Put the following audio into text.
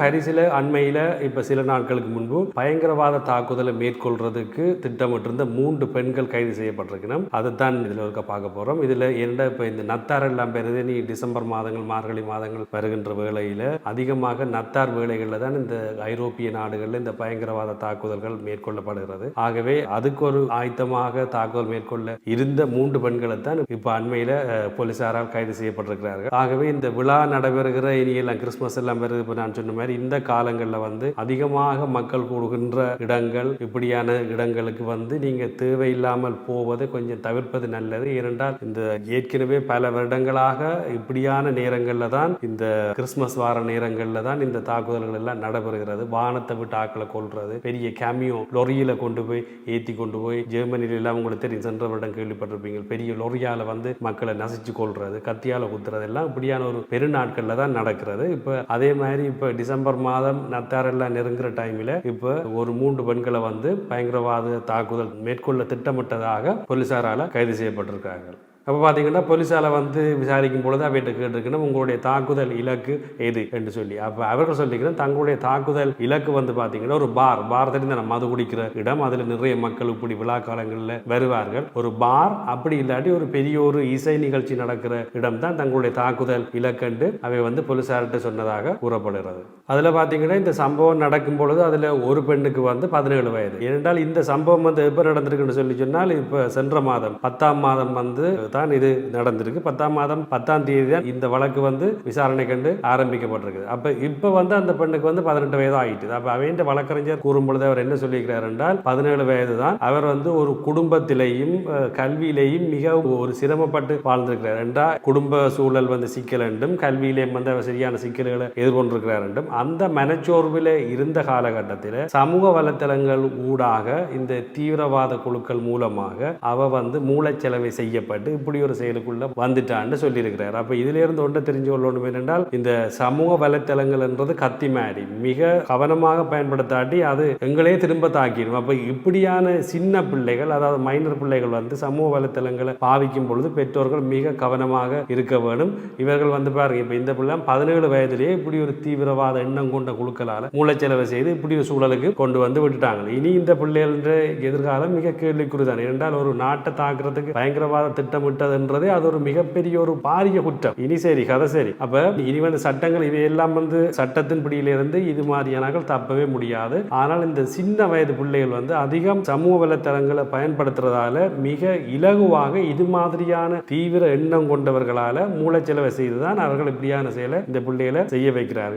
பாரிஸில் அண்மையில் இப்போ சில நாட்களுக்கு முன்பு பயங்கரவாத தாக்குதலை மேற்கொள்றதுக்கு திட்டமிட்டிருந்த 3 பெண்கள் கைது செய்யப்பட்டிருக்கணும். அதைத்தான் இதில் இருக்க பார்க்க போகிறோம். இதில் என்ன இப்போ இந்த நத்தார் எல்லாம் பெறுது, நீ டிசம்பர் மாதங்கள் மார்கழி மாதங்கள் வருகின்ற வேளையில் அதிகமாக நத்தார் வேளைகளில் தான் இந்த ஐரோப்பிய நாடுகளில் இந்த பயங்கரவாத தாக்குதல்கள் மேற்கொள்ளப்படுகிறது. ஆகவே அதுக்கு ஒரு ஆயத்தமாக தாக்குதல் மேற்கொள்ள இருந்த 3 பெண்களை தான் இப்போ அண்மையில் போலீசாரால் கைது செய்யப்பட்டிருக்கிறார்கள். ஆகவே இந்த விழா நடைபெறுகிற இனியெல்லாம் கிறிஸ்துமஸ் எல்லாம் வருது. இப்போ நான் சொன்ன மாதிரி இந்த காலங்களில் அதிகமாக மக்கள் கூடுகின்ற இடங்கள், இப்படியான இடங்களுக்கு நீங்கள் தேவையில்லாமல் போவதை கொஞ்சம் தவிர்ப்பது நல்லது. ஏனென்றால் இந்த ஏற்கனவே பல வருடங்களாக இப்படியான நேரங்களில் தான், இந்த கிறிஸ்துமஸ் வார நேரங்களில் தான் இந்த தாக்குதல்கள் எல்லாம் நடைபெறுகிறது. வானத்தை விட்டு ஆக்களை கொள்றது, பெரிய கேமியோ லொரியில கொண்டு போய் ஏற்றி கொண்டு போய், ஜெர்மனியில எல்லாம் உங்களுக்கு தெரியும், சென்ற வருடம் கேள்விப்பட்டிருப்பீங்க, பெரிய லொரியால மக்களை நசிச்சு கொள்றது, கத்தியால குத்துறது எல்லாம் இப்படியான ஒரு பெருநாட்கள்ல தான் நடக்கிறது. இப்போ அதே மாதிரி இப்போ டிசம்பர் மாதம் நத்தாரெல்லாம் நெருங்குற டைமில் இப்போ ஒரு 3 பெண்களை பயங்கரவாத தாக்குதல் மேற்கொள்ள திட்டமிட்டதாக போலீசாரால் கைது செய்யப்பட்டிருக்கார்கள். அப்போ பார்த்தீங்கன்னா போலீஸால் விசாரிக்கும் பொழுது அவைகிட்ட கேட்டிருக்கணும், உங்களுடைய தாக்குதல் இலக்கு எது என்று சொல்லி. அப்போ அவர்கள் சொல்லிக்கிறோம், தங்களுடைய தாக்குதல் இலக்கு பார்த்தீங்கன்னா ஒரு பார் தெரிந்த மது குடிக்கிற இடம், அதில் நிறைய மக்கள் இப்படி விழா காலங்களில் வருவார்கள். ஒரு பார், அப்படி இல்லாட்டி ஒரு பெரிய ஒரு இசை நிகழ்ச்சி நடக்கிற இடம் தான் தங்களுடைய தாக்குதல் இலக்கண்டு அவை போலீஸார்கிட்ட சொன்னதாக கூறப்படுகிறது. அதில் பார்த்தீங்கன்னா இந்த சம்பவம் நடக்கும் பொழுது அதில் ஒரு பெண்ணுக்கு 17 வயது. ஏனென்றால் இந்த சம்பவம் எப்போ நடந்திருக்குன்னு சொல்லி சொன்னால், இப்போ சென்ற மாதம் 10ஆம் மாதம் தான் இது நடந்திருக்கு. 10ஆம் மாதம் 10ஆம் தேதி தான் இந்த வழக்கு விசாரணை கண்டு ஆரம்பிக்கப்பட்டிருக்கு. அப்ப இப்ப அந்த பெண்ணுக்கு 18 வயது ஆயிட்டு. அப்ப அவையின் வழக்கறிஞர் கூறும் பொழுது அவர் என்ன சொல்லியிருக்கிறார் என்றால், 17 வயது தான், அவர் ஒரு குடும்பத்திலேயும் கல்வியிலேயும் மிக ஒரு சிரமப்பட்டு வாழ்ந்திருக்கிறார் என்றால், குடும்ப சூழல் சிக்கல் என்றும், கல்வியிலேயும் அவர் சரியான சிக்கல்களை எதிர்கொண்டிருக்கிறார் என்றும், அந்த மனச்சோர்வில் இருந்த காலகட்டத்தில் சமூக வலைத்தளங்கள் ஊடாக இந்த தீவிரவாத குழுக்கள் மூலமாக அவ மூளைச்சலவை செய்யப்பட்டு இப்படி ஒரு செயலுக்குள்ள வந்துட்டான்னு சொல்லியிருக்கிறார். அப்ப இதுல இருந்து ஒன்றை தெரிஞ்சு கொள்ளணும் என்றால், இந்த சமூக வலைத்தளங்கள் என்றது கத்தி மாதிரி மிக கவனமாக பயன்படுத்தாட்டி அது எங்களே திரும்ப தாக்கிடும். அப்ப இப்படியான சின்ன பிள்ளைகள், அதாவது மைனர் பிள்ளைகள் சமூக வலைத்தளங்களை பாவிக்கும் பொழுது பெற்றோர்கள் மிக கவனமாக இருக்க வேண்டும். இவர்கள் பாருங்க, இப்ப இந்த பிள்ளை 17 வயதிலேயே இப்படி ஒரு தீவிரவாத எண்ணம் கொண்ட குழுக்களால மூளைச்செலவை செய்து இப்படி ஒரு சூழலுக்கு கொண்டு விட்டுட்டாங்க. இனி இந்த பிள்ளைகள் எதிர்காலம் மிக கேள்விக்குறிதான். என்றால் ஒரு நாட்டை தாக்குறதுக்கு பயங்கரவாத திட்டமிட்டதுன்றதே அது ஒரு மிகப்பெரிய ஒரு பாரிய குற்றம். இனி சரி, கதை சரி. அப்ப இனி சட்டங்கள் இவையெல்லாம் சட்டத்தின் பிடியிலிருந்து இது மாதிரியானார்கள் தப்பவே முடியாது. ஆனால் இந்த சின்ன வயது பிள்ளைகள் அதிகம் சமூக வலைத்தளங்களை பயன்படுத்துறதால மிக இலகுவாக இது மாதிரியான தீவிர எண்ணம் கொண்டவர்களால மூளைச்செலவை செய்துதான் அவர்கள் இப்படியான செயலை இந்த பிள்ளைகளை செய்ய வைக்கிறார்கள்.